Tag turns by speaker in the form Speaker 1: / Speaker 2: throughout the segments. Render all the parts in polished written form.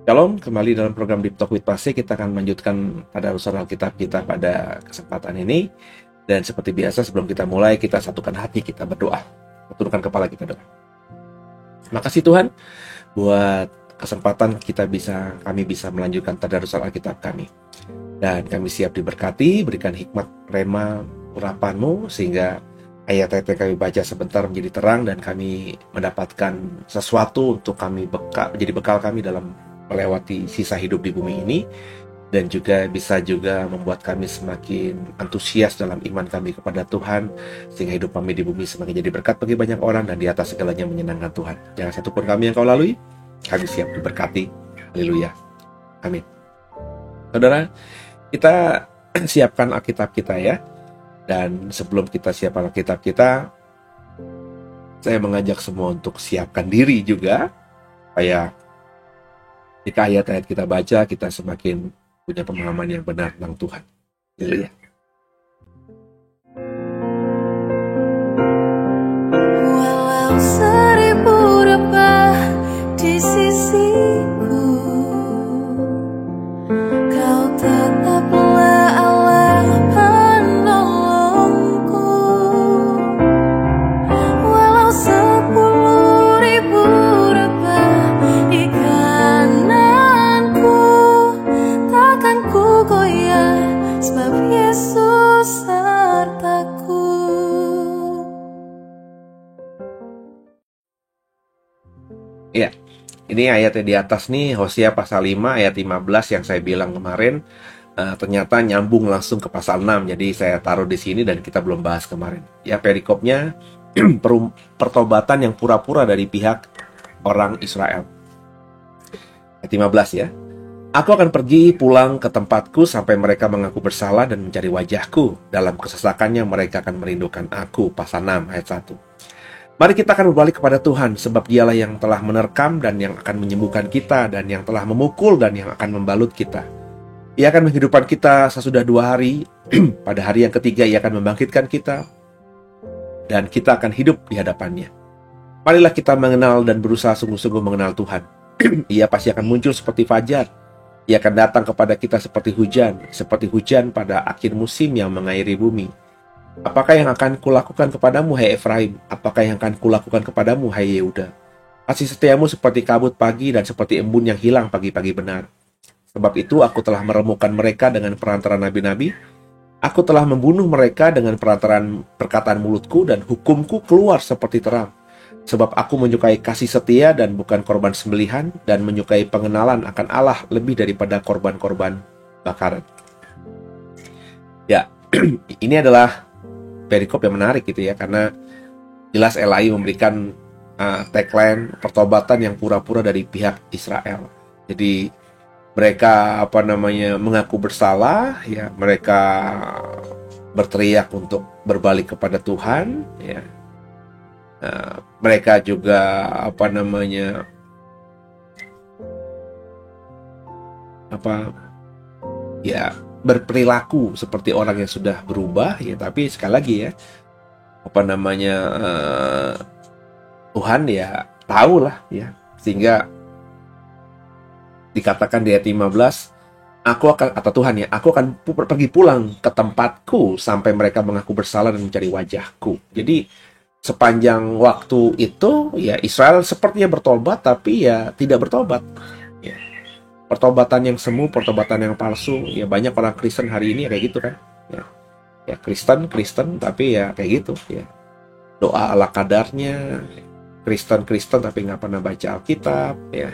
Speaker 1: Shalom, kembali dalam program Deep Talk with Pastor. Kita akan melanjutkan pada urusan Alkitab kita pada kesempatan ini. Dan seperti biasa, sebelum kita mulai, kita satukan hati, kita berdoa. Turunkan kepala kita doa. Terima kasih Tuhan buat kesempatan kami bisa melanjutkan tadarusan Alkitab kami. Dan kami siap diberkati, berikan hikmat rema urapan-Mu, sehingga ayat-ayat yang kami baca sebentar menjadi terang dan kami mendapatkan sesuatu untuk menjadi bekal kami dalam melewati sisa hidup di bumi ini, dan juga bisa membuat kami semakin antusias dalam iman kami kepada Tuhan, sehingga hidup kami di bumi semakin jadi berkat bagi banyak orang, dan di atas segalanya menyenangkan Tuhan. Jangan satupun kami yang Kau lalui, kami siap diberkati. Haleluya. Amin. Saudara, kita siapkan Alkitab kita ya. Dan sebelum kita siapkan Alkitab kita, saya mengajak semua untuk siapkan diri juga, supaya jika ayat-ayat kita baca, kita semakin punya pemahaman yang benar tentang Tuhan. Haleluya.
Speaker 2: Walau seribu rebah di sisiku, Kau tetaplah Allah penolongku. Walau 10.000 rebah di kananku, takkan ku goyah, sebab Yesus sertaku.
Speaker 1: Ya, ini ayatnya di atas nih, Hosea pasal 5 ayat 15 yang saya bilang kemarin, ternyata nyambung langsung ke pasal 6. Jadi saya taruh di sini dan kita belum bahas kemarin. Ya, perikopnya pertobatan yang pura-pura dari pihak orang Israel. Ayat 15 ya. Aku akan pergi pulang ke tempatku sampai mereka mengaku bersalah dan mencari wajahku. Dalam kesesakannya mereka akan merindukan aku. Pasal 6 ayat 1. Mari kita akan berbalik kepada Tuhan, sebab Dialah yang telah menerkam dan yang akan menyembuhkan kita, dan yang telah memukul dan yang akan membalut kita. Ia akan menghidupkan kita sesudah 2 hari. Pada hari yang ketiga Ia akan membangkitkan kita, dan kita akan hidup di hadapannya. Marilah kita mengenal dan berusaha sungguh-sungguh mengenal Tuhan. Ia pasti akan muncul seperti fajar. Ia akan datang kepada kita seperti hujan pada akhir musim yang mengairi bumi. Apakah yang akan kulakukan kepadamu, hai Efraim? Apakah yang akan kulakukan kepadamu, hai Yehuda? Kasih setiamu seperti kabut pagi dan seperti embun yang hilang pagi-pagi benar. Sebab itu aku telah meremukkan mereka dengan perantara nabi-nabi. Aku telah membunuh mereka dengan perantaraan perkataan mulutku, dan hukumku keluar seperti terang. Sebab aku menyukai kasih setia dan bukan korban sembelihan, dan menyukai pengenalan akan Allah lebih daripada korban-korban bakaran. Ya, ini adalah perikop yang menarik gitu ya, karena jelas LAI memberikan tagline pertobatan yang pura-pura dari pihak Israel. Jadi mereka mengaku bersalah ya, mereka berteriak untuk berbalik kepada Tuhan ya. Mereka juga berperilaku seperti orang yang sudah berubah ya, tapi sekali lagi ya, Tuhan ya tahu lah ya, sehingga dikatakan di ayat 15, aku akan pergi pulang ke tempatku sampai mereka mengaku bersalah dan mencari wajahku. Jadi sepanjang waktu itu ya Israel sepertinya bertobat, tapi ya tidak bertobat ya. Pertobatan yang semu, pertobatan yang palsu. Ya banyak orang Kristen hari ini ya kayak gitu kan. Ya Kristen tapi ya kayak gitu ya. Doa ala kadarnya, Kristen tapi nggak pernah baca Alkitab ya.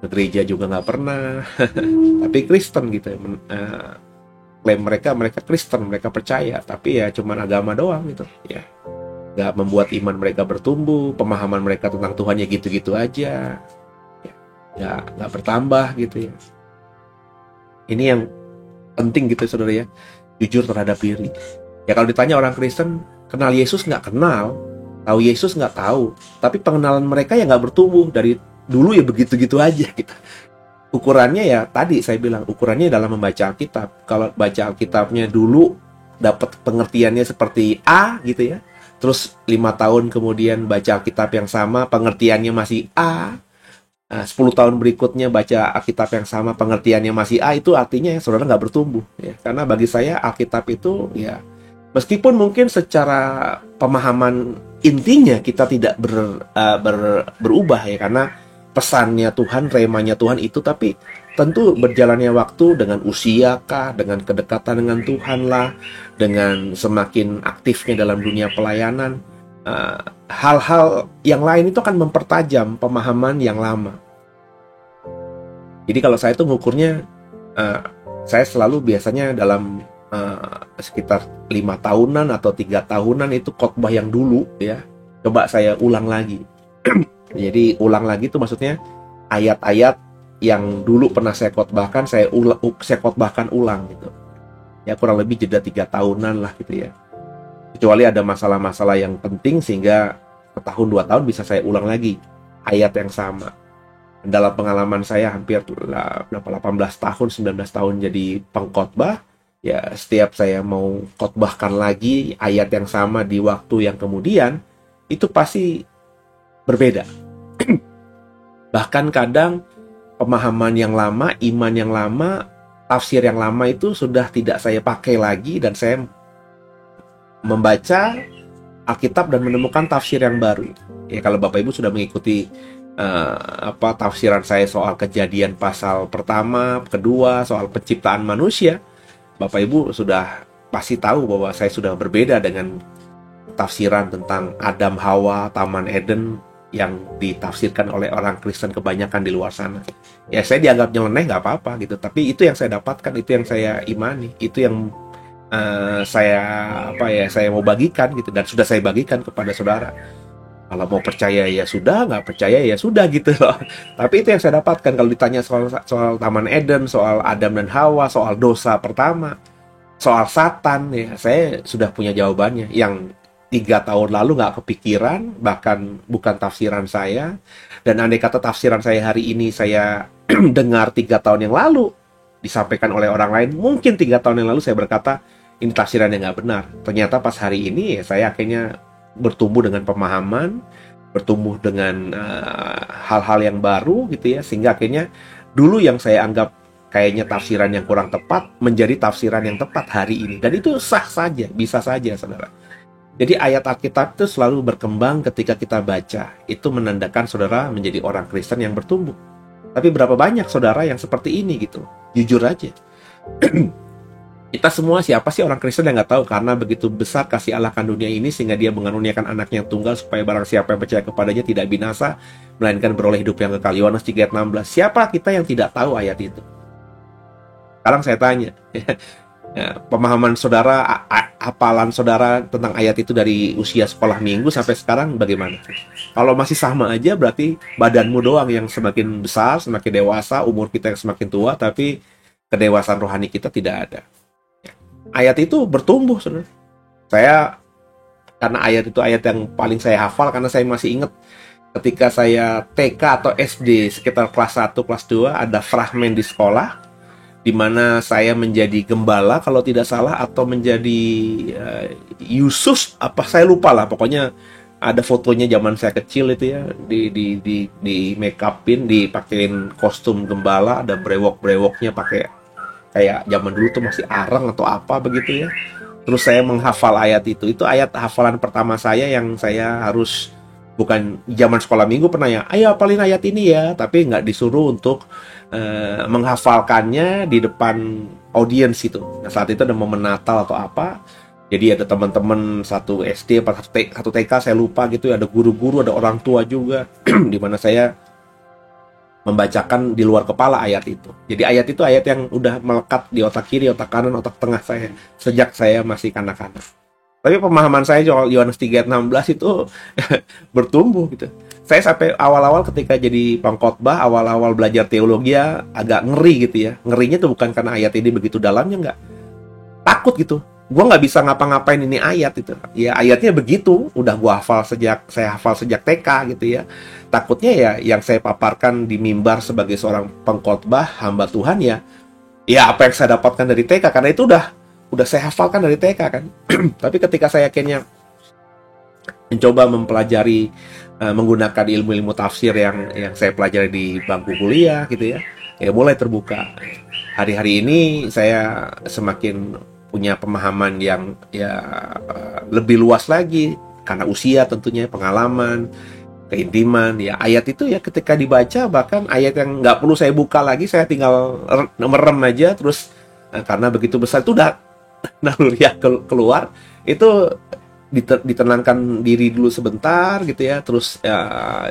Speaker 1: Ke gereja juga nggak pernah. Tapi Kristen gitu ya. Klaim mereka Kristen, mereka percaya, tapi ya cuman agama doang gitu ya. nggak membuat iman mereka bertumbuh, pemahaman mereka tentang Tuhan ya gitu-gitu aja, ya nggak bertambah gitu ya. Ini yang penting gitu saudara ya, jujur terhadap diri. Ya kalau ditanya orang Kristen kenal Yesus nggak kenal, tahu Yesus nggak tahu, tapi pengenalan mereka ya nggak bertumbuh, dari dulu ya begitu-gitu aja gitu. Ukurannya ya tadi saya bilang, ukurannya dalam membaca Alkitab. Kalau baca Alkitabnya dulu dapat pengertiannya seperti A gitu ya, terus 5 tahun kemudian baca Alkitab yang sama pengertiannya masih A, 10 tahun berikutnya baca Alkitab yang sama pengertiannya masih A, itu artinya ya saudara nggak bertumbuh ya. Karena bagi saya Alkitab itu ya, meskipun mungkin secara pemahaman intinya kita tidak berubah ya, karena pesannya Tuhan, remanya Tuhan itu, tapi tentu berjalannya waktu dengan usia kah, dengan kedekatan dengan Tuhan lah, dengan semakin aktifnya dalam dunia pelayanan, hal-hal yang lain itu akan mempertajam pemahaman yang lama. Jadi kalau saya tuh ngukurnya, saya selalu biasanya dalam sekitar 5 tahunan atau 3 tahunan itu khotbah yang dulu ya, coba saya ulang lagi. Jadi ulang lagi itu maksudnya ayat-ayat yang dulu pernah saya khotbahkan, saya khotbahkan ulang gitu. Ya kurang lebih jeda 3 tahunan lah gitu ya. Kecuali ada masalah-masalah yang penting sehingga setahun 2 tahun bisa saya ulang lagi ayat yang sama. Dalam pengalaman saya hampir 18 tahun, 19 tahun jadi pengkhotbah, ya setiap saya mau khotbahkan lagi ayat yang sama di waktu yang kemudian, itu pasti berbeda. Bahkan kadang pemahaman yang lama, iman yang lama, tafsir yang lama itu sudah tidak saya pakai lagi, dan saya membaca Alkitab dan menemukan tafsir yang baru. Ya kalau Bapak Ibu sudah mengikuti tafsiran saya soal Kejadian pasal pertama, kedua, soal penciptaan manusia, Bapak Ibu sudah pasti tahu bahwa saya sudah berbeda dengan tafsiran tentang Adam Hawa, Taman Eden yang ditafsirkan oleh orang Kristen kebanyakan di luar sana. Ya saya dianggap nyeleneh nggak apa-apa gitu, tapi itu yang saya dapatkan, itu yang saya imani, itu yang saya mau bagikan gitu, dan sudah saya bagikan kepada saudara. Kalau mau percaya ya sudah, nggak percaya ya sudah gitu loh. Tapi itu yang saya dapatkan. Kalau ditanya soal Taman Eden, soal Adam dan Hawa, soal dosa pertama, soal Satan, ya saya sudah punya jawabannya. Yang 3 tahun lalu nggak kepikiran, bahkan bukan tafsiran saya. Dan andai kata tafsiran saya hari ini saya dengar 3 tahun yang lalu disampaikan oleh orang lain, mungkin 3 tahun yang lalu saya berkata ini tafsiran yang nggak benar. Ternyata pas hari ini ya saya akhirnya bertumbuh dengan pemahaman, bertumbuh dengan hal-hal yang baru gitu ya, sehingga akhirnya dulu yang saya anggap kayaknya tafsiran yang kurang tepat menjadi tafsiran yang tepat hari ini. Dan itu sah saja, bisa saja saudara. Jadi ayat Alkitab itu selalu berkembang ketika kita baca. Itu menandakan saudara menjadi orang Kristen yang bertumbuh. Tapi berapa banyak saudara yang seperti ini gitu? Jujur aja. Kita semua siapa sih orang Kristen yang nggak tahu, karena begitu besar kasih Allah akan dunia ini sehingga dia mengaruniakan anaknya yang tunggal supaya barang siapa yang percaya kepadanya tidak binasa melainkan beroleh hidup yang kekal. Yohanes 3 ayat 16. Siapa kita yang tidak tahu ayat itu? Sekarang saya tanya, ya, pemahaman saudara, hafalan saudara tentang ayat itu dari usia sekolah minggu sampai sekarang bagaimana? Kalau masih sama aja berarti badanmu doang yang semakin besar, semakin dewasa, umur kita yang semakin tua, tapi kedewasaan rohani kita tidak ada. Ayat itu bertumbuh saudara. Karena ayat itu ayat yang paling saya hafal, karena saya masih ingat ketika saya TK atau SD sekitar kelas 1, kelas 2 ada fragmen di sekolah di mana saya menjadi gembala kalau tidak salah, atau menjadi Yusus apa saya lupa lah, pokoknya ada fotonya zaman saya kecil itu ya, di make upin, dipakein kostum gembala, ada brewok-brewoknya pakai kayak zaman dulu tuh masih arang atau apa begitu ya. Terus saya menghafal ayat itu ayat hafalan pertama saya yang saya harus, bukan zaman sekolah minggu pernah ya, ayo hafalin ayat ini ya, tapi nggak disuruh untuk menghafalkannya di depan audiens itu. Nah, saat itu ada momen Natal atau apa, jadi ada teman-teman satu SD atau satu TK saya lupa gitu, ada guru-guru, ada orang tua juga di mana saya membacakan di luar kepala ayat itu. Jadi ayat itu ayat yang udah melekat di otak kiri, otak kanan, otak tengah saya sejak saya masih kanak-kanak. Tapi pemahaman saya soal Yohanes 3 ayat 16 itu bertumbuh gitu. Saya sampai awal-awal ketika jadi pengkhotbah, awal-awal belajar teologi ya agak ngeri gitu ya. Ngerinya tuh bukan karena ayat ini begitu dalamnya, enggak. Takut gitu. Gua nggak bisa ngapa-ngapain ini ayat itu. Ya ayatnya begitu, udah saya hafal sejak TK gitu ya. Takutnya ya yang saya paparkan di mimbar sebagai seorang pengkhotbah hamba Tuhan ya apa yang saya dapatkan dari TK, karena itu udah saya hafalkan dari TK kan. Tapi ketika saya akhirnya mencoba mempelajari menggunakan ilmu-ilmu tafsir yang saya pelajari di bangku kuliah gitu ya mulai terbuka. Hari-hari ini saya semakin punya pemahaman yang lebih luas lagi karena usia tentunya, pengalaman, keintiman. Ya ayat itu ya ketika dibaca, bahkan ayat yang nggak perlu saya buka lagi, saya tinggal merem aja terus, karena begitu besar itu udah naluri keluar, itu ditenangkan diri dulu sebentar gitu ya, terus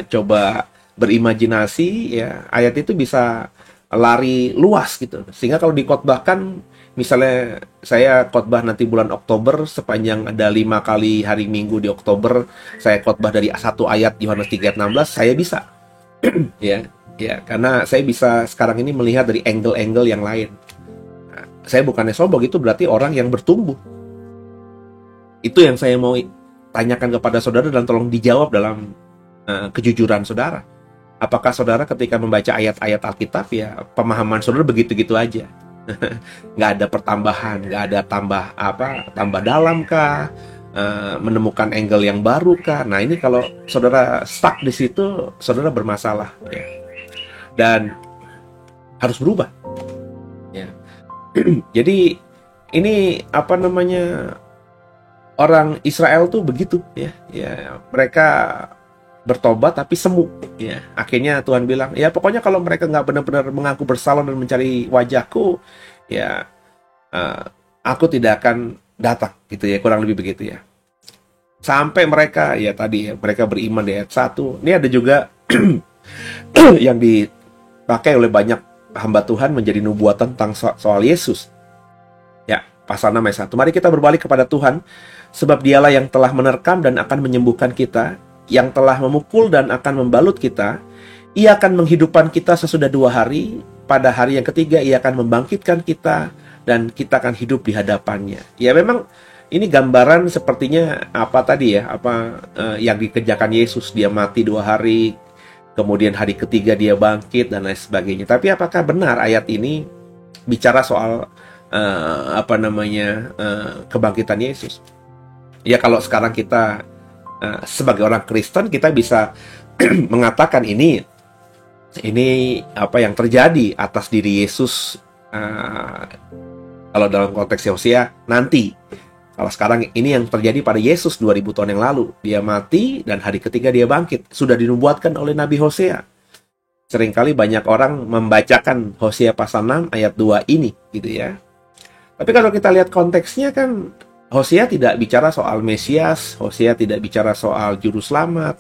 Speaker 1: coba berimajinasi ya, ayat itu bisa lari luas gitu, sehingga kalau dikhotbahkan, misalnya saya khotbah nanti bulan Oktober, sepanjang ada 5 kali hari Minggu di Oktober, saya khotbah dari satu ayat Yohanes 3 ayat 16, saya bisa ya karena saya bisa sekarang ini melihat dari angle-angle yang lain. Saya bukannya sombong, itu berarti orang yang bertumbuh. Itu yang saya mau tanyakan kepada saudara dan tolong dijawab dalam kejujuran saudara. Apakah saudara ketika membaca ayat-ayat Alkitab ya pemahaman saudara begitu-gitu aja? Nggak ada pertambahan, nggak ada tambah dalam kah? Menemukan angle yang baru kah? Nah ini kalau saudara stuck di situ, saudara bermasalah ya. Dan harus berubah ya. Jadi ini orang Israel tuh begitu ya mereka bertobat tapi semu ya. Akhirnya Tuhan bilang ya pokoknya kalau mereka nggak benar-benar mengaku bersalah dan mencari wajahku ya aku tidak akan datang gitu ya, kurang lebih begitu ya. Sampai mereka mereka beriman di ayat 1. Ini ada juga yang dipakai oleh banyak hamba Tuhan menjadi nubuatan tentang soal Yesus. Ya, pasal 6 ayat 1. Mari kita berbalik kepada Tuhan, sebab dialah yang telah menerkam dan akan menyembuhkan kita, yang telah memukul dan akan membalut kita. Ia akan menghidupkan kita sesudah 2 hari, pada hari yang ketiga ia akan membangkitkan kita, dan kita akan hidup di hadapannya. Ya memang ini gambaran sepertinya yang dikerjakan Yesus. Dia mati 2 hari, kemudian hari ketiga dia bangkit dan lain sebagainya. Tapi apakah benar ayat ini bicara soal kebangkitan Yesus? Ya kalau sekarang kita sebagai orang Kristen kita bisa mengatakan ini apa yang terjadi atas diri Yesus kalau dalam konteks Hosea nanti. Kalau sekarang ini yang terjadi pada Yesus 2000 tahun yang lalu. Dia mati dan hari ketiga dia bangkit. Sudah dinubuatkan oleh Nabi Hosea. Seringkali banyak orang membacakan Hosea pasal 6 ayat 2 ini gitu ya. Tapi kalau kita lihat konteksnya kan Hosea tidak bicara soal Mesias, Hosea tidak bicara soal juru selamat,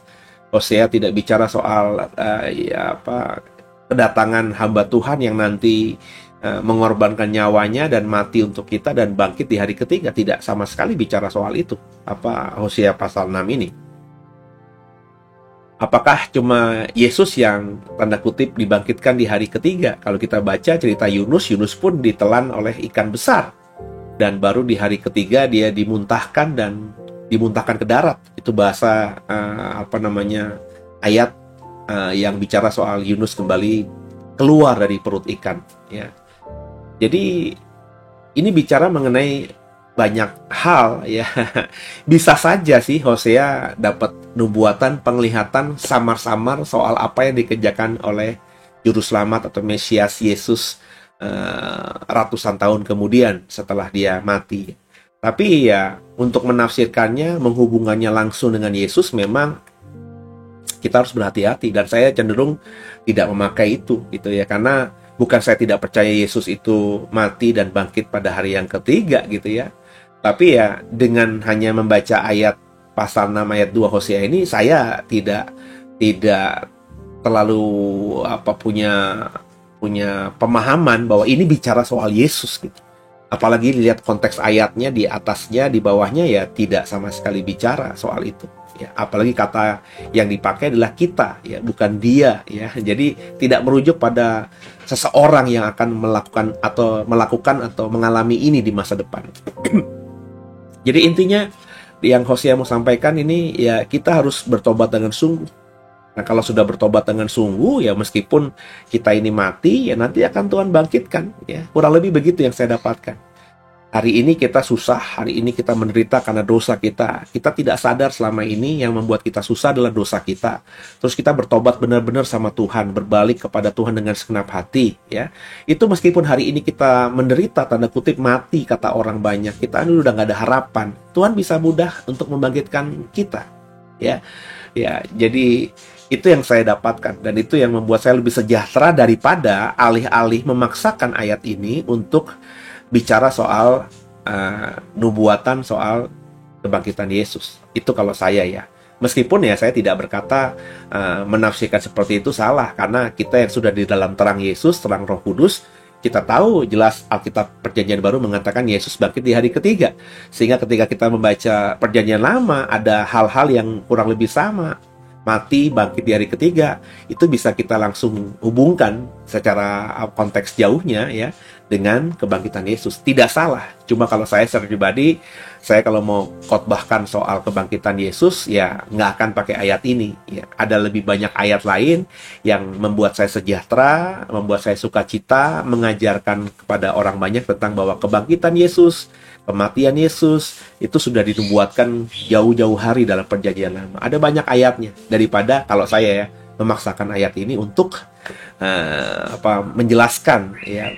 Speaker 1: Hosea tidak bicara soal kedatangan hamba Tuhan yang nanti mengorbankan nyawanya dan mati untuk kita dan bangkit di hari ketiga. Tidak sama sekali bicara soal itu. Hosea pasal 6 ini. Apakah cuma Yesus yang tanda kutip dibangkitkan di hari ketiga? Kalau kita baca cerita Yunus pun ditelan oleh ikan besar. Dan baru di hari ketiga dia dimuntahkan ke darat. Itu bahasa ayat yang bicara soal Yunus kembali keluar dari perut ikan ya. Jadi ini bicara mengenai banyak hal ya. Bisa saja sih Hosea dapat nubuatan, penglihatan samar-samar soal apa yang dikerjakan oleh juru selamat atau Mesias Yesus ratusan tahun kemudian setelah dia mati. Tapi ya untuk menafsirkannya, menghubungannya langsung dengan Yesus, memang kita harus berhati-hati. Dan saya cenderung tidak memakai itu gitu ya, karena bukan saya tidak percaya Yesus itu mati dan bangkit pada hari yang ketiga gitu ya. Tapi ya dengan hanya membaca ayat pasal 6 ayat 2 Hosea ini, saya tidak terlalu punya pemahaman bahwa ini bicara soal Yesus gitu. Apalagi lihat konteks ayatnya, di atasnya, di bawahnya ya tidak sama sekali bicara soal itu. Ya, apalagi kata yang dipakai adalah kita, ya, bukan dia, ya. Jadi tidak merujuk pada seseorang yang akan melakukan atau mengalami ini di masa depan. Jadi intinya yang Hosea mau sampaikan ini, ya, kita harus bertobat dengan sungguh. Nah, kalau sudah bertobat dengan sungguh, ya meskipun kita ini mati, ya nanti akan Tuhan bangkitkan. Ya, kurang lebih begitu yang saya dapatkan. Hari ini kita susah, hari ini kita menderita karena dosa kita. Kita tidak sadar selama ini yang membuat kita susah adalah dosa kita. Terus kita bertobat benar-benar sama Tuhan, berbalik kepada Tuhan dengan segenap hati. Ya, itu meskipun hari ini kita menderita, tanda kutip mati, kata orang banyak, kita ini udah nggak ada harapan. Tuhan bisa mudah untuk membangkitkan kita. Ya, ya, jadi itu yang saya dapatkan, dan itu yang membuat saya lebih sejahtera daripada alih-alih memaksakan ayat ini untuk bicara soal nubuatan soal kebangkitan Yesus. Itu kalau saya, ya. Meskipun ya saya tidak berkata menafsirkan seperti itu salah, karena kita yang sudah di dalam terang Yesus, terang Roh Kudus, kita tahu jelas Alkitab Perjanjian Baru mengatakan Yesus bangkit di hari ketiga. Sehingga ketika kita membaca Perjanjian Lama, ada hal-hal yang kurang lebih sama. Mati, bangkit di hari ketiga, itu bisa kita langsung hubungkan secara konteks jauhnya, ya, dengan kebangkitan Yesus. Tidak salah. Cuma kalau saya secara pribadi, saya kalau mau khotbahkan soal kebangkitan Yesus, ya nggak akan pakai ayat ini. Ya, ada lebih banyak ayat lain yang membuat saya sejahtera, membuat saya sukacita, mengajarkan kepada orang banyak tentang bahwa kebangkitan Yesus, kematian Yesus itu sudah dinubuatkan jauh-jauh hari dalam Perjanjian Lama. Ada banyak ayatnya daripada kalau saya, ya, memaksakan ayat ini untuk menjelaskan, ya,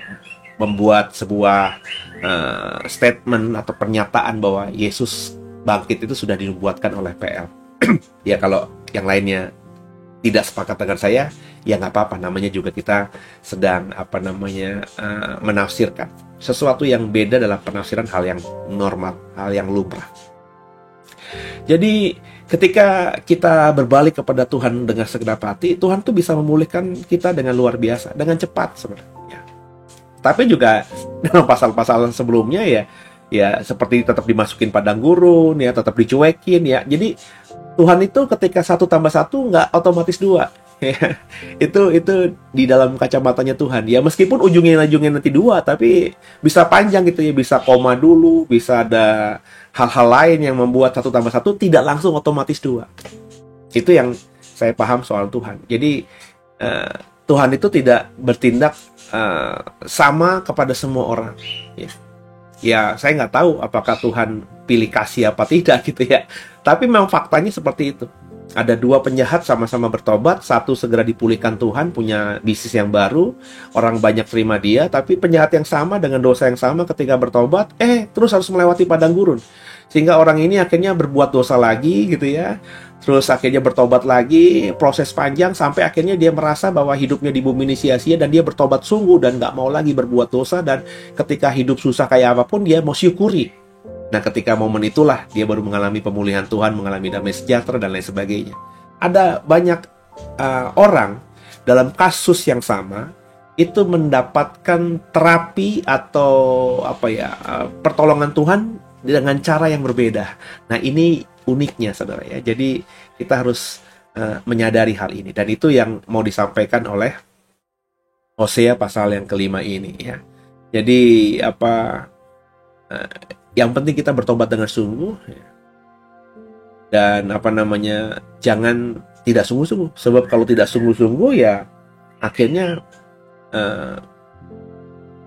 Speaker 1: membuat sebuah statement atau pernyataan bahwa Yesus bangkit itu sudah dinubuatkan oleh PL. Ya, kalau yang lainnya tidak sepakat dengan saya, ya nggak apa-apa. Namanya juga kita sedang menafsirkan sesuatu yang beda dalam penafsiran hal yang normal, hal yang lumrah. Jadi ketika kita berbalik kepada Tuhan dengan segenap hati, Tuhan tuh bisa memulihkan kita dengan luar biasa, dengan cepat sebenarnya. Tapi juga dalam pasal-pasal sebelumnya, ya seperti tetap dimasukin padang gurun, ya, tetap dicuekin, ya. Jadi Tuhan itu ketika 1 tambah 1 nggak otomatis 2. Ya, itu di dalam kacamatanya Tuhan. Ya, meskipun ujungnya nanti 2, tapi bisa panjang gitu, ya, bisa koma dulu, bisa ada hal-hal lain yang membuat 1 tambah 1 tidak langsung otomatis 2. Itu yang saya paham soal Tuhan. Jadi Tuhan itu tidak bertindak sama kepada semua orang. Ya, saya nggak tahu apakah Tuhan pilih kasih apa tidak gitu, ya. Tapi memang faktanya seperti itu. Ada 2 penjahat sama-sama bertobat, satu segera dipulihkan Tuhan, punya bisnis yang baru, orang banyak terima dia, tapi penjahat yang sama dengan dosa yang sama ketika bertobat, terus harus melewati padang gurun. Sehingga orang ini akhirnya berbuat dosa lagi gitu, ya. Terus akhirnya bertobat lagi, proses panjang sampai akhirnya dia merasa bahwa hidupnya di bumi ini sia-sia dan dia bertobat sungguh dan nggak mau lagi berbuat dosa, dan ketika hidup susah kayak apapun dia mau syukuri. Nah, ketika momen itulah dia baru mengalami pemulihan Tuhan, mengalami damai sejahtera dan lain sebagainya. Ada banyak orang dalam kasus yang sama itu mendapatkan terapi atau pertolongan Tuhan dengan cara yang berbeda. Nah, ini uniknya, saudara, ya. Jadi kita harus menyadari hal ini, dan itu yang mau disampaikan oleh Hosea pasal yang kelima ini, ya. Jadi yang penting kita bertobat dengan sungguh, ya. Dan jangan tidak sungguh-sungguh, sebab kalau tidak sungguh-sungguh, ya akhirnya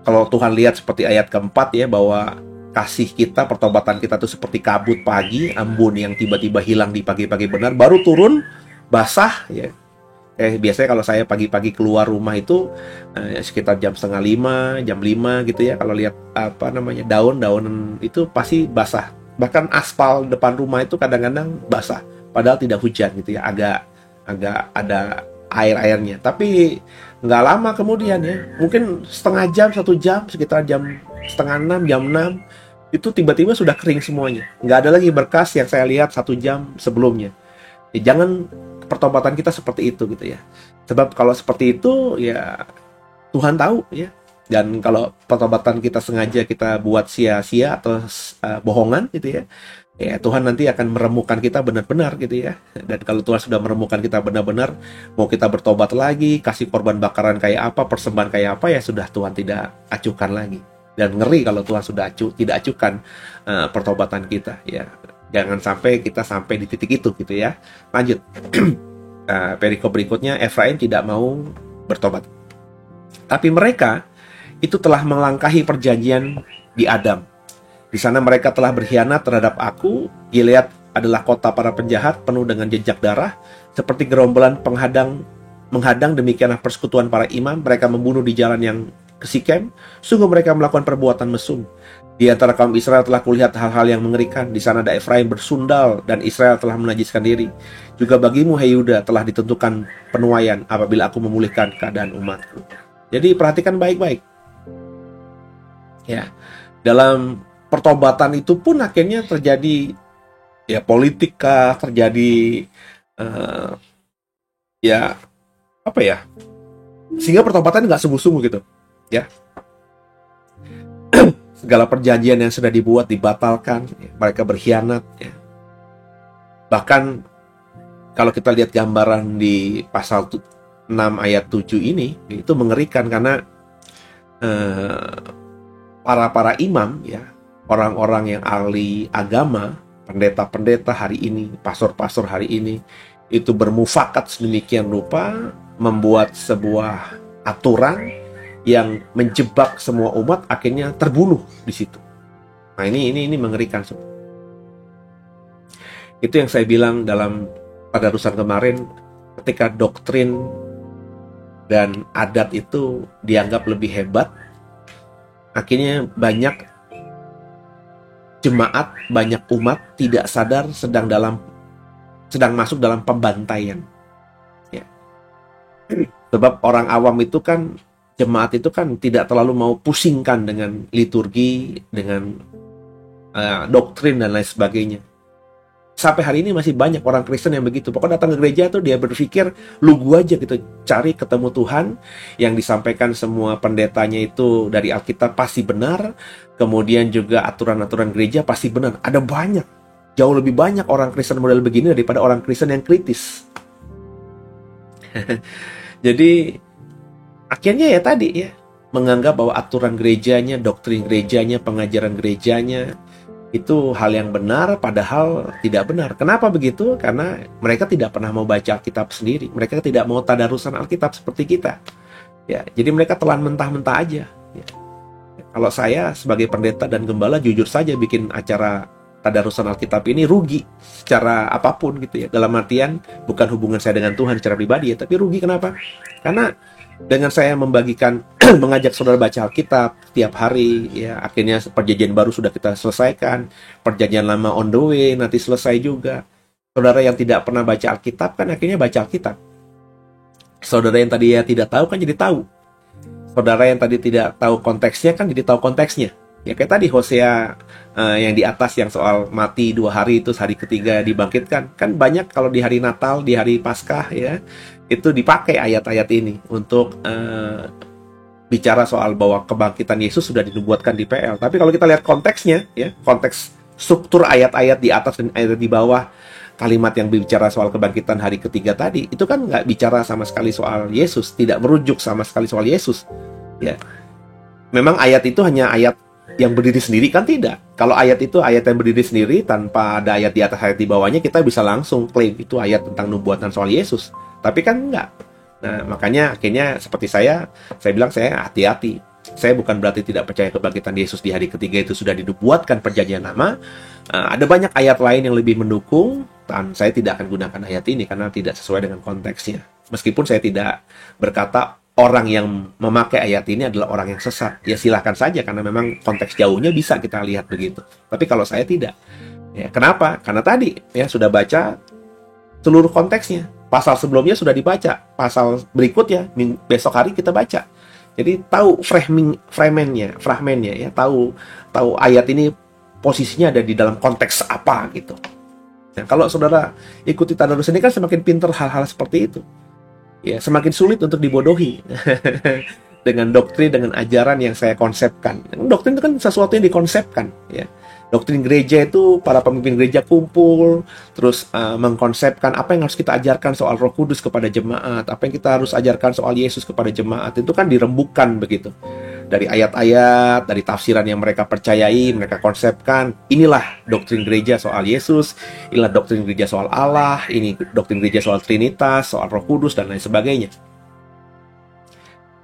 Speaker 1: kalau Tuhan lihat seperti ayat keempat, ya, bahwa kasih kita, pertobatan kita itu seperti kabut pagi, embun yang tiba-tiba hilang di pagi-pagi benar, baru turun basah, ya. Biasanya kalau saya pagi-pagi keluar rumah itu sekitar jam 4:30, jam 5 gitu, ya. Kalau lihat daun-daun itu pasti basah. Bahkan aspal depan rumah itu kadang-kadang basah, padahal tidak hujan gitu, ya. Agak ada air-airnya. Tapi nggak lama kemudian, ya, mungkin setengah jam, 1 jam, sekitar jam 5:30, jam 6, itu tiba-tiba sudah kering semuanya. Nggak ada lagi berkas yang saya lihat 1 jam sebelumnya. Ya, jangan pertobatan kita seperti itu gitu, ya. Sebab kalau seperti itu, ya Tuhan tahu, ya, Dan kalau pertobatan kita sengaja kita buat sia-sia atau bohongan gitu ya, ya Tuhan nanti akan meremukkan kita benar-benar gitu ya. Dan kalau Tuhan sudah meremukkan kita benar-benar, mau kita bertobat lagi, kasih korban bakaran kayak apa, persembahan kayak apa, ya sudah Tuhan tidak acuhkan lagi. Dan ngeri kalau Tuhan sudah tidak acuhkan pertobatan kita ya. Jangan sampai kita sampai di titik itu gitu ya. Lanjut. Perikop berikutnya, Efraim tidak mau bertobat. Tapi mereka itu telah melangkahi perjanjian di Adam. Di sana mereka telah berkhianat terhadap aku. Gilead adalah kota para penjahat penuh dengan jejak darah, seperti gerombolan menghadang, demikianlah persekutuan para imam. Mereka membunuh di jalan yang ke Sikem. Sungguh mereka melakukan perbuatan mesum. Di antara kaum Israel telah kulihat hal-hal yang mengerikan. Di sana ada Efraim bersundal dan Israel telah menajiskan diri. Juga bagimu, hai Yuda, telah ditentukan penuaian apabila aku memulihkan keadaan umatku. Jadi perhatikan baik-baik. Ya, dalam pertobatan itu pun akhirnya terjadi ya politika, terjadi ya apa ya? Sehingga pertobatan nggak sungguh-sungguh gitu. Ya, segala perjanjian yang sudah dibuat dibatalkan, ya, mereka berkhianat. Ya. Bahkan kalau kita lihat gambaran di pasal 6 ayat 7 ini, itu mengerikan karena para imam, ya, orang-orang yang ahli agama, pendeta-pendeta hari ini, pastor-pastor hari ini, itu bermufakat sedemikian rupa membuat sebuah aturan yang menjebak semua umat, akhirnya terbunuh di situ. Nah, ini mengerikan. Itu yang saya bilang dalam tadarusan kemarin, ketika doktrin dan adat itu dianggap lebih hebat, akhirnya banyak jemaat, banyak umat tidak sadar sedang masuk dalam pembantaian. Ya. Sebab orang awam itu kan, jemaat itu kan tidak terlalu mau pusingkan dengan liturgi, dengan doktrin dan lain sebagainya. Sampai hari ini masih banyak orang Kristen yang begitu. Pokoknya datang ke gereja tuh dia berpikir lugu aja gitu, cari ketemu Tuhan, yang disampaikan semua pendetanya itu dari Alkitab pasti benar, kemudian juga aturan-aturan gereja pasti benar. Ada banyak, jauh lebih banyak orang Kristen model begini daripada orang Kristen yang kritis. Jadi akhirnya ya tadi ya, menganggap bahwa aturan gerejanya, doktrin gerejanya, pengajaran gerejanya itu hal yang benar, padahal tidak benar. Kenapa begitu? Karena mereka tidak pernah mau baca Alkitab sendiri. Mereka tidak mau tadarusan Alkitab seperti kita. Ya, jadi mereka telan mentah-mentah aja. Ya. Kalau saya sebagai pendeta dan gembala, jujur saja bikin acara tadarusan Alkitab ini rugi secara apapun gitu ya. Dalam artian bukan hubungan saya dengan Tuhan secara pribadi ya, tapi rugi kenapa? Karena dengan saya membagikan, mengajak saudara baca Alkitab tiap hari, ya akhirnya perjanjian baru sudah kita selesaikan, perjanjian lama on the way, nanti selesai juga. Saudara yang tidak pernah baca Alkitab kan akhirnya baca Alkitab. Saudara yang tadi ya tidak tahu kan jadi tahu. Saudara yang tadi tidak tahu konteksnya kan jadi tahu konteksnya. Ya kayak tadi Hosea yang di atas, yang soal mati 2 hari terus hari ketiga dibangkitkan. Kan banyak kalau di hari Natal, di hari Paskah ya, itu dipakai ayat-ayat ini untuk bicara soal bahwa kebangkitan Yesus sudah dinubuatkan di PL. Tapi kalau kita lihat konteksnya ya, konteks struktur ayat-ayat di atas dan ayat di bawah, kalimat yang bicara soal kebangkitan hari ketiga tadi, itu kan nggak bicara sama sekali soal Yesus, tidak merujuk sama sekali soal Yesus. Ya, memang ayat itu hanya ayat yang berdiri sendiri kan tidak. Kalau ayat itu ayat yang berdiri sendiri tanpa ada ayat di atas ayat di bawahnya, kita bisa langsung klaim itu ayat tentang nubuatan soal Yesus. Tapi kan enggak. Nah, makanya akhirnya seperti saya bilang saya hati-hati. Saya bukan berarti tidak percaya kebangkitan Yesus di hari ketiga itu sudah dinubuatkan perjanjian lama. Ada banyak ayat lain yang lebih mendukung, dan saya tidak akan gunakan ayat ini karena tidak sesuai dengan konteksnya. Meskipun saya tidak berkata orang yang memakai ayat ini adalah orang yang sesat. Ya silahkan saja, karena memang konteks jauhnya bisa kita lihat begitu. Tapi kalau saya tidak. Ya, kenapa? Karena tadi ya sudah baca seluruh konteksnya. Pasal sebelumnya sudah dibaca. Pasal berikutnya besok hari kita baca. Jadi tahu fragmennya ya, tahu ayat ini posisinya ada di dalam konteks apa gitu. Nah, kalau saudara ikuti tadarus ini kan semakin pintar hal-hal seperti itu. Ya, semakin sulit untuk dibodohi. dengan doktrin, dengan ajaran yang saya konsepkan. Doktrin itu kan sesuatu yang dikonsepkan, ya. Doktrin gereja itu para pemimpin gereja kumpul, terus mengkonsepkan apa yang harus kita ajarkan soal Roh Kudus kepada jemaat, apa yang kita harus ajarkan soal Yesus kepada jemaat, itu kan dirembukan begitu. Dari ayat-ayat, dari tafsiran yang mereka percayai, mereka konsepkan, inilah doktrin gereja soal Yesus, inilah doktrin gereja soal Allah, ini doktrin gereja soal Trinitas, soal Roh Kudus, dan lain sebagainya.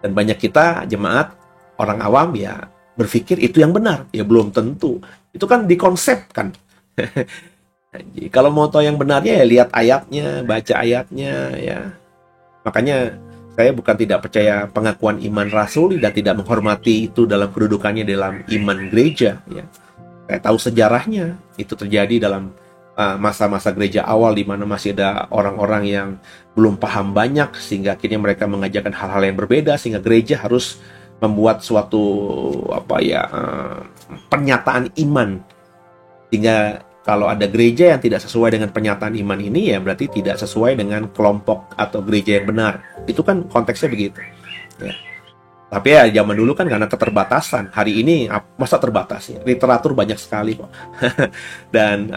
Speaker 1: Dan banyak kita, jemaat, orang awam ya berpikir itu yang benar. Ya belum tentu. Itu kan dikonsepkan. Jadi, kalau mau tahu yang benarnya ya lihat ayatnya, baca ayatnya ya. Makanya saya bukan tidak percaya pengakuan iman rasuli dan tidak menghormati itu dalam kedudukannya dalam iman gereja ya. Saya tahu sejarahnya. Itu terjadi dalam masa-masa gereja awal di mana masih ada orang-orang yang belum paham banyak sehingga akhirnya mereka mengajarkan hal-hal yang berbeda sehingga gereja harus membuat suatu pernyataan iman, sehingga kalau ada gereja yang tidak sesuai dengan pernyataan iman ini ya berarti tidak sesuai dengan kelompok atau gereja yang benar. Itu kan konteksnya begitu ya. Tapi ya zaman dulu kan karena keterbatasan. Hari ini masa terbatas ya? Literatur banyak sekali kok. Dan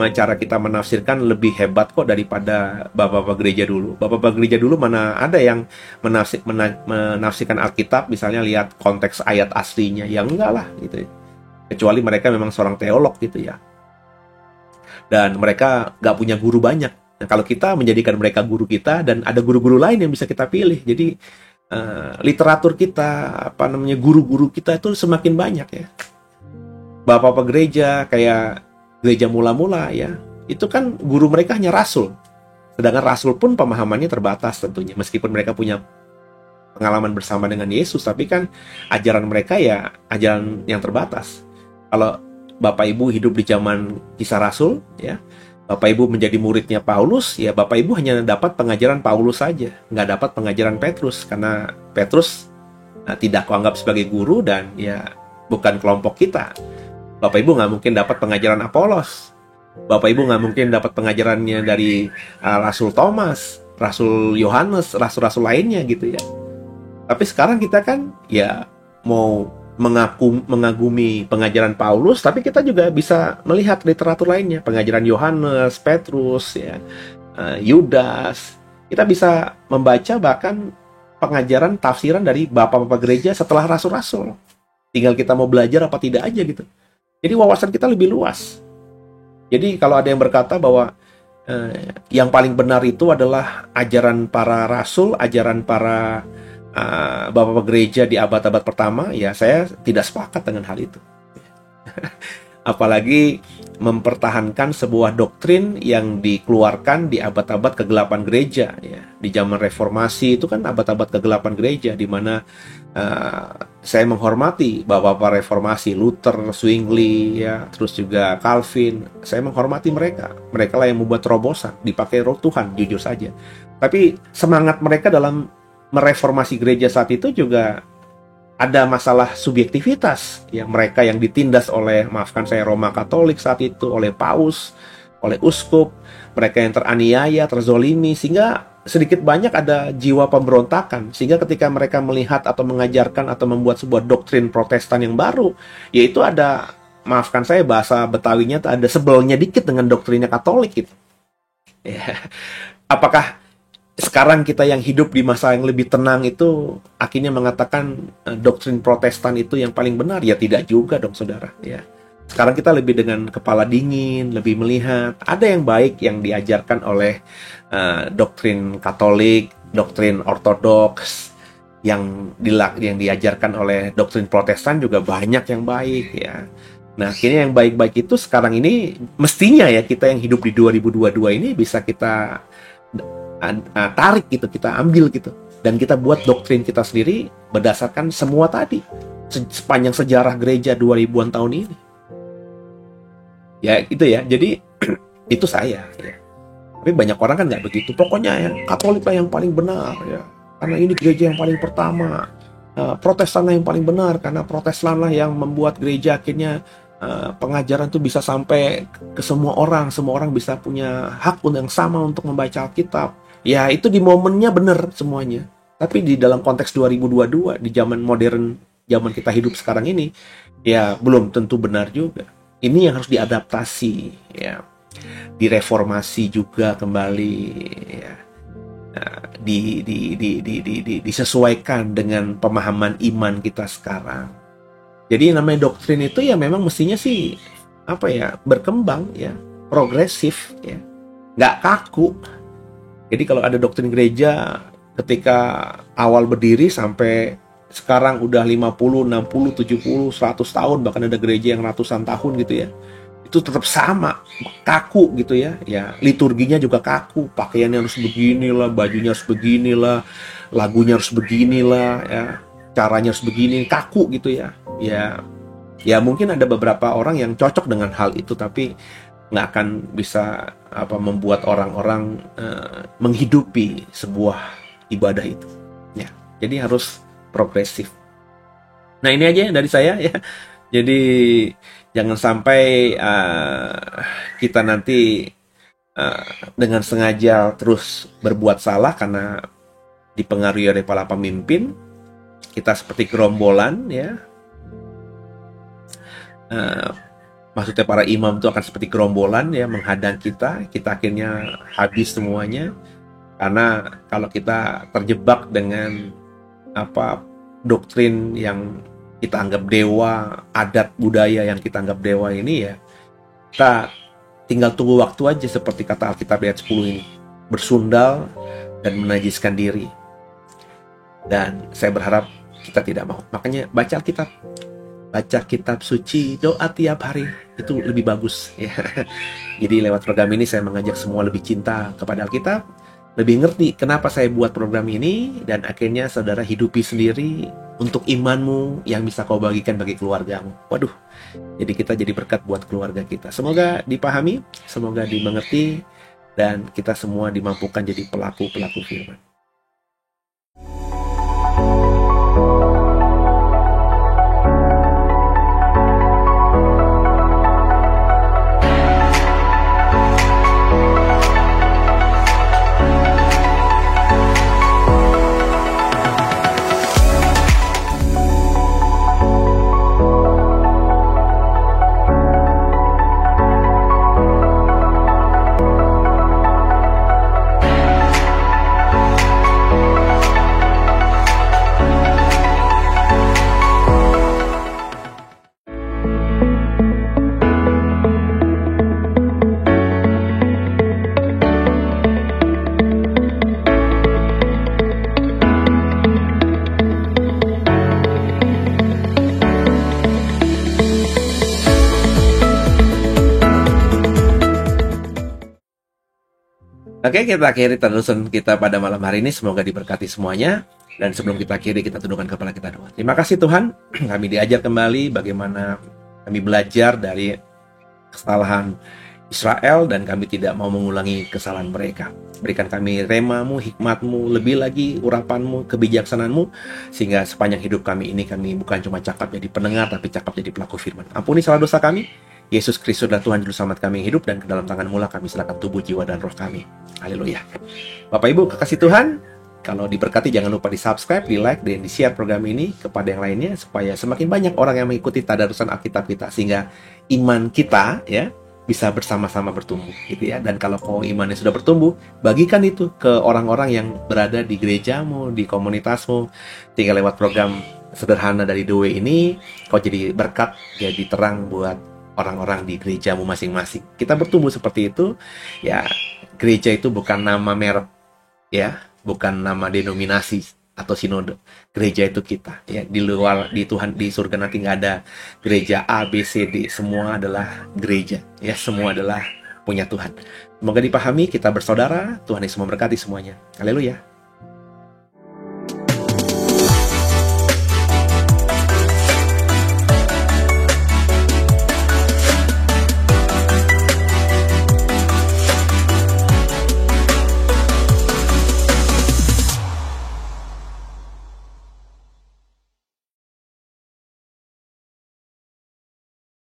Speaker 1: cara kita menafsirkan lebih hebat kok daripada bapak-bapak gereja dulu. Bapak-bapak gereja dulu mana ada yang menafsirkan Alkitab misalnya lihat konteks ayat aslinya. Ya enggak lah gitu ya. Kecuali mereka memang seorang teolog gitu ya. Dan mereka nggak punya guru banyak. Nah, kalau kita menjadikan mereka guru kita dan ada guru-guru lain yang bisa kita pilih. Jadi literatur kita, guru-guru kita itu semakin banyak ya. Bapak-bapak gereja kayak gereja mula-mula ya, itu kan guru mereka hanya rasul. Sedangkan rasul pun pemahamannya terbatas tentunya, meskipun mereka punya pengalaman bersama dengan Yesus, tapi kan ajaran mereka ya ajaran yang terbatas. Kalau Bapak Ibu hidup di zaman Kisah Rasul ya, Bapak Ibu menjadi muridnya Paulus, ya Bapak Ibu hanya dapat pengajaran Paulus saja, nggak dapat pengajaran Petrus, karena Petrus tidak kuanggap sebagai guru dan ya bukan kelompok kita. Bapak Ibu nggak mungkin dapat pengajaran Apolos, Bapak Ibu nggak mungkin dapat pengajarannya dari Rasul Thomas, Rasul Yohanes, rasul-rasul lainnya gitu ya. Tapi sekarang kita kan ya mau mengagumi pengajaran Paulus, tapi kita juga bisa melihat literatur lainnya, pengajaran Yohanes, Petrus, ya, Yudas. Kita bisa membaca bahkan pengajaran tafsiran dari bapak-bapak gereja setelah rasul-rasul. Tinggal kita mau belajar apa tidak aja gitu. Jadi wawasan kita lebih luas. Jadi kalau ada yang berkata bahwa yang paling benar itu adalah ajaran para rasul, ajaran para bapak-bapak gereja di abad-abad pertama, ya saya tidak sepakat dengan hal itu. Apalagi mempertahankan sebuah doktrin yang dikeluarkan di abad-abad kegelapan gereja ya. Di zaman reformasi itu kan abad-abad kegelapan gereja, di mana saya menghormati bapak-bapak reformasi, Luther, Zwingli ya, terus juga Calvin. Saya menghormati mereka. Mereka lah yang membuat terobosan, dipakai Roh Tuhan, jujur saja. Tapi semangat mereka dalam mereformasi gereja saat itu juga ada masalah subjektivitas ya, mereka yang ditindas oleh, maafkan saya, Roma Katolik saat itu, oleh paus, oleh uskup, mereka yang teraniaya, terzolimi, sehingga sedikit banyak ada jiwa pemberontakan, sehingga ketika mereka melihat atau mengajarkan atau membuat sebuah doktrin Protestan yang baru, yaitu ada, maafkan saya bahasa Betawinya, ada sebelnya dikit dengan doktrinnya Katolik gitu ya. Apakah sekarang kita yang hidup di masa yang lebih tenang itu akhirnya mengatakan doktrin Protestan itu yang paling benar? Ya tidak juga dong saudara ya. Sekarang kita lebih dengan kepala dingin, lebih melihat ada yang baik yang diajarkan oleh doktrin Katolik, doktrin Ortodoks, yang diajarkan oleh doktrin Protestan juga banyak yang baik ya. Nah akhirnya yang baik-baik itu sekarang ini mestinya ya, kita yang hidup di 2022 ini bisa kita tarik gitu, kita ambil gitu, dan kita buat doktrin kita sendiri berdasarkan semua tadi sepanjang sejarah gereja 2000-an tahun ini ya, itu ya. Jadi itu saya ya. Tapi banyak orang kan nggak begitu, pokoknya yang Katolik lah yang paling benar ya, karena ini gereja yang paling pertama. Protestan lah yang paling benar, karena Protestan lah yang membuat gereja akhirnya pengajaran itu bisa sampai ke semua orang bisa punya hak yang sama untuk membaca Alkitab. Ya itu di momennya benar semuanya. Tapi di dalam konteks 2022, di zaman modern, zaman kita hidup sekarang ini, ya belum tentu benar juga. Ini yang harus diadaptasi, ya, direformasi juga kembali, ya. Nah, disesuaikan dengan pemahaman iman kita sekarang. Jadi yang namanya doktrin itu ya memang mestinya sih berkembang, ya, progresif, ya, nggak kaku. Jadi kalau ada doktrin gereja ketika awal berdiri sampai sekarang udah 50, 60, 70, 100 tahun, bahkan ada gereja yang ratusan tahun gitu ya, itu tetap sama, kaku gitu ya. Ya, liturginya juga kaku, pakaiannya harus beginilah, bajunya harus beginilah, lagunya harus beginilah, ya, caranya harus begini, kaku gitu ya. Ya mungkin ada beberapa orang yang cocok dengan hal itu, tapi nggak akan bisa membuat orang-orang menghidupi sebuah ibadah itu. Ya, jadi harus progresif. Nah, ini aja dari saya ya. Jadi jangan sampai kita nanti dengan sengaja terus berbuat salah karena dipengaruhi oleh para pemimpin. Kita seperti gerombolan, ya. Maksudnya para imam itu akan seperti gerombolan, ya, menghadang kita akhirnya habis semuanya. Karena kalau kita terjebak dengan doktrin yang kita anggap dewa, adat budaya yang kita anggap dewa ini, ya, kita tinggal tunggu waktu aja seperti kata Alkitab ayat 10 ini, bersundal dan menajiskan diri. Dan saya berharap kita tidak mau. Makanya baca Alkitab, baca kitab suci, doa tiap hari, itu lebih bagus, ya. Jadi lewat program ini saya mengajak semua lebih cinta kepada Alkitab, lebih ngerti kenapa saya buat program ini, dan akhirnya saudara hidupi sendiri untuk imanmu yang bisa kau bagikan bagi keluargamu. Waduh, jadi kita jadi berkat buat keluarga kita. Semoga dipahami, semoga dimengerti, dan kita semua dimampukan jadi pelaku-pelaku firman. Oke, kita akhiri terusan kita pada malam hari ini. Semoga diberkati semuanya. Dan sebelum kita akhiri, kita tundukkan kepala kita doa. Terima kasih Tuhan, kami diajar kembali bagaimana kami belajar dari kesalahan Israel, dan kami tidak mau mengulangi kesalahan mereka. Berikan kami rema-Mu, hikmat-Mu, lebih lagi urapan-Mu, kebijaksanaan-Mu, sehingga sepanjang hidup kami ini, kami bukan cuma cakap jadi pendengar, tapi cakap jadi pelaku firman. Ampuni salah dosa kami. Yesus Kristus adalah Tuhan Juru Selamat kami yang hidup, dan ke dalam tangan-Mu lah kami serahkan tubuh, jiwa, dan roh kami. Haleluya. Bapak Ibu, kekasih Tuhan, kalau diberkati jangan lupa di-subscribe, di-like, dan di-share program ini kepada yang lainnya, supaya semakin banyak orang yang mengikuti tadarusan Alkitab kita, sehingga iman kita, ya, bisa bersama-sama bertumbuh, gitu ya. Dan kalau kau imannya sudah bertumbuh, bagikan itu ke orang-orang yang berada di gerejamu, di komunitasmu. Tinggal lewat program sederhana dari The Way ini, kau jadi berkat, jadi terang buat orang-orang di gerejamu masing-masing. Kita bertumbuh seperti itu, ya. Gereja itu bukan nama merek, ya, bukan nama denominasi atau sinode. Gereja itu kita, ya. Di luar, di Tuhan, di surga nanti nggak ada gereja A, B, C, D. Semua adalah gereja, ya. Semua adalah punya Tuhan. Semoga dipahami, kita bersaudara. Tuhan Yesus memberkati semuanya. Haleluya.